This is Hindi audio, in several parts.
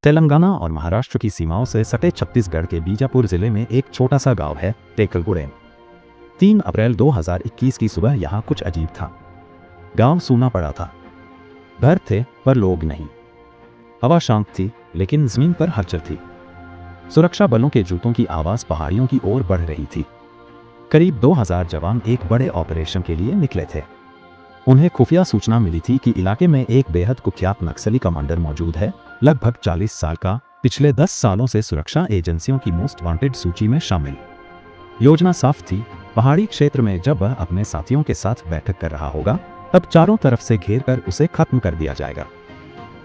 तेलंगाना और महाराष्ट्र की सीमाओं से सटे छत्तीसगढ़ के बीजापुर जिले में एक छोटा सा गांव है टेकलगुड़ेम। 3 अप्रैल 2021 की सुबह यहाँ कुछ अजीब था। गांव सूना पड़ा था। घर थे पर लोग नहीं। हवा शांत थी लेकिन जमीन पर हलचल थी। सुरक्षा बलों के जूतों की आवाज पहाड़ियों की ओर बढ़ रही थी। करीब 2000 जवान एक बड़े ऑपरेशन के लिए निकले थे। उन्हें खुफिया सूचना मिली थी कि इलाके में एक बेहद कुख्यात नक्सली कमांडर मौजूद है, लगभग 40 साल का, पिछले 10 सालों से सुरक्षा एजेंसियों की मोस्ट वांटेड सूची में शामिल। योजना साफ थी, पहाड़ी क्षेत्र में जब वह अपने साथियों के साथ बैठक कर रहा होगा तब चारों तरफ से घेर कर उसे खत्म कर दिया जाएगा।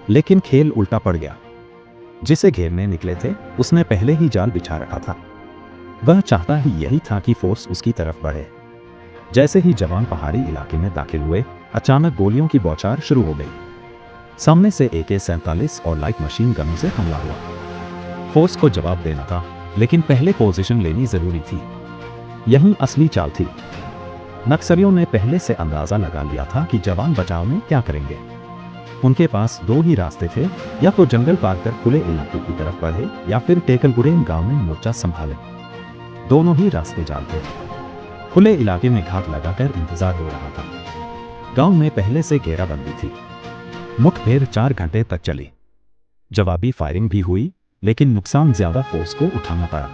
लेकिन खेल उल्टा पड़ गया। जिसे घेरने निकले थे उसने पहले ही जाल बिछा रखा था। वह चाहता ही यही था कि फोर्स उसकी तरफ बढ़े। जैसे ही जवान पहाड़ी इलाके में दाखिल हुए, अचानक गोलियों की बौछार शुरू हो गई। सामने से AK-47 और लाइट मशीन गनों से हमला हुआ। फोर्स को जवाब देना था, लेकिन पहले पोजीशन लेनी जरूरी थी। यही असली चाल थी। नक्सलियों ने पहले से अंदाजा लगा लिया था कि जवान बचाव में क्या करेंगे। उनके पास 2 ही रास्ते थे, या तो जंगल पार कर खुले इलाके की तरफ बढ़े या फिर टेकलगुड़ेम गांव में मोर्चा संभाले। दोनों ही रास्ते जाल थे। खुले इलाके में घात लगाकर इंतजार हो रहा था। गांव में पहले से घेराबंदी थी। मुठभेड़ 4 घंटे तक चली। जवाबी फायरिंग भी हुई, लेकिन नुकसान ज्यादा फोर्स को उठाना पड़ा।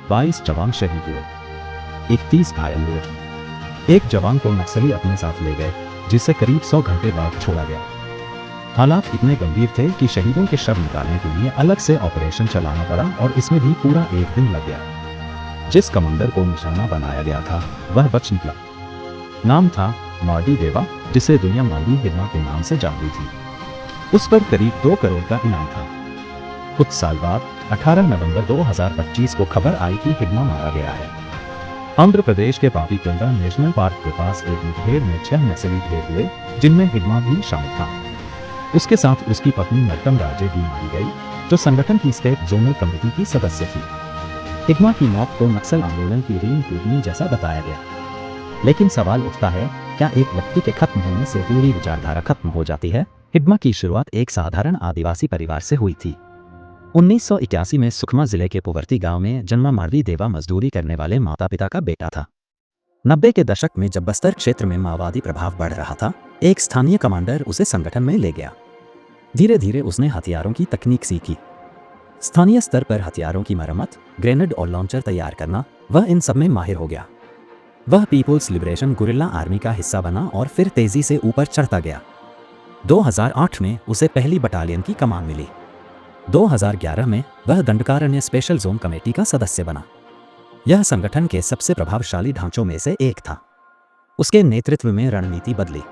22 जवान शहीद हुए, 31 घायल हुए। एक जवान को नक्सली अपने साथ ले गए, जिसे करीब 100 घंटे बाद छोड़ा गया। हालात इतने गंभीर थे कि शहीदों के शव निकालने के लिए अलग से ऑपरेशन चलाना पड़ा और इसमें भी पूरा 1 दिन लग गया। जिस कमांडर को निशाना बनाया गया था वह बच निकला। नाम था मार्डी देवा, जिसे दुनिया मार्डी हिडमा के नाम से जानती थी। उस पर करीब 2 करोड़ का इनाम था। कुछ साल बाद 18 नवंबर 2025 को खबर आई कि हिडमा मारा गया है। आंध्र प्रदेश के पापीकोंडा नेशनल पार्क के पास एक मुठभेड़ में 6 नक्सली ढेर हुए, जिनमें हिडमा भी शामिल था। उसके साथ उसकी पत्नी नरकम राजे भी मारी गई, जो संगठन की स्टेट जोनल कमेटी की सदस्य थी। हिडमा की मौत को नक्सल आंदोलन की रीढ़ टूटने जैसा बताया गया। लेकिन सवाल उठता है, क्या एक व्यक्ति के खत्म होने से पूरी विचारधारा खत्म हो जाती है? हिडमा की शुरुआत एक साधारण आदिवासी परिवार से हुई थी। 1981 में सुकमा जिले के पुवर्ती गांव में जन्मा मार्डी देवा मजदूरी करने वाले माता पिता का बेटा था। 90 के दशक में जब बस्तर क्षेत्र में माओवादी प्रभाव बढ़ रहा था, एक स्थानीय कमांडर उसे संगठन में ले गया। धीरे धीरे उसने हथियारों की तकनीक सीखी। स्थानीय स्तर पर हथियारों की मरम्मत, ग्रेनेड और लॉन्चर तैयार करना, वह इन सब में माहिर हो गया। वह पीपुल्स लिबरेशन गुरिल्ला आर्मी का हिस्सा बना और फिर तेजी से ऊपर चढ़ता गया। 2008 में उसे पहली बटालियन की कमान मिली। 2011 में वह दंडकारण्य स्पेशल जोन कमेटी का सदस्य बना। यह संगठन के सबसे प्रभावशाली ढांचों में से एक था। उसके नेतृत्व में रणनीति बदली।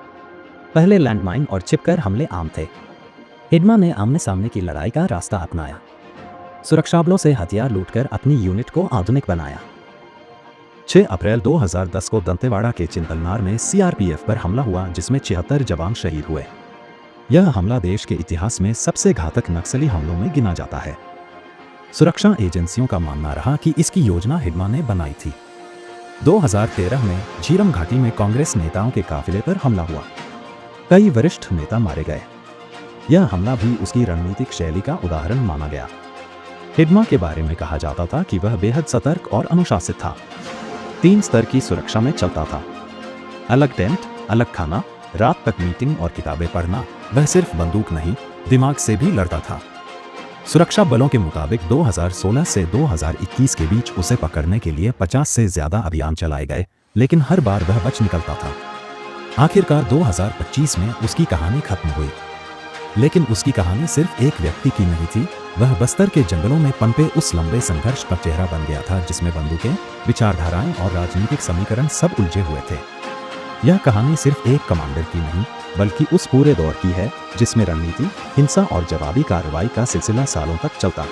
पहले लैंडमाइन और छिपकर हमले आम थे। हिडमा ने आमने सामने की लड़ाई का रास्ता अपनाया। सुरक्षा बलों से हथियार लूटकर अपनी यूनिट को आधुनिक बनाया। 6 अप्रैल 2010 को दंतेवाड़ा के चिंतलनार में CRPF पर हमला हुआ, जिसमें 76 जवान शहीद हुए। यह हमला देश के इतिहास में सबसे घातक नक्सली हमलों में गिना जाता है। सुरक्षा एजेंसियों का मानना रहा कि इसकी योजना हिडमा ने बनाई थी। 2013 में झीरम घाटी में कांग्रेस नेताओं के काफिले पर हमला हुआ। कई वरिष्ठ नेता मारे गए। यह हमला भी उसकी रणनीतिक शैली का उदाहरण माना गया। हिडमा के बारे में कहा जाता था कि वह बेहद सतर्क और अनुशासित था। 3 स्तर की सुरक्षा में चलता था। अलग टेंट, अलग खाना, रात तक मीटिंग और किताबें पढ़ना। वह सिर्फ बंदूक नहीं, दिमाग से भी लड़ता था। सुरक्षा बलों के मुताबिक 2016 से 2021 के बीच उसे पकड़ने के लिए 50 से ज्यादा अभियान चलाए गए, लेकिन हर बार वह बच निकलता था। आखिरकार 2025 में उसकी कहानी खत्म हुई। लेकिन उसकी कहानी सिर्फ एक व्यक्ति की नहीं थी। वह बस्तर के जंगलों में पनपे उस लंबे संघर्ष का चेहरा बन गया था, जिसमें बंदूकें, विचारधाराएं और राजनीतिक समीकरण सब उलझे हुए थे। यह कहानी सिर्फ एक कमांडर की नहीं, बल्कि उस पूरे दौर की है जिसमें रणनीति, हिंसा और जवाबी कार्रवाई का सिलसिला सालों तक चलता।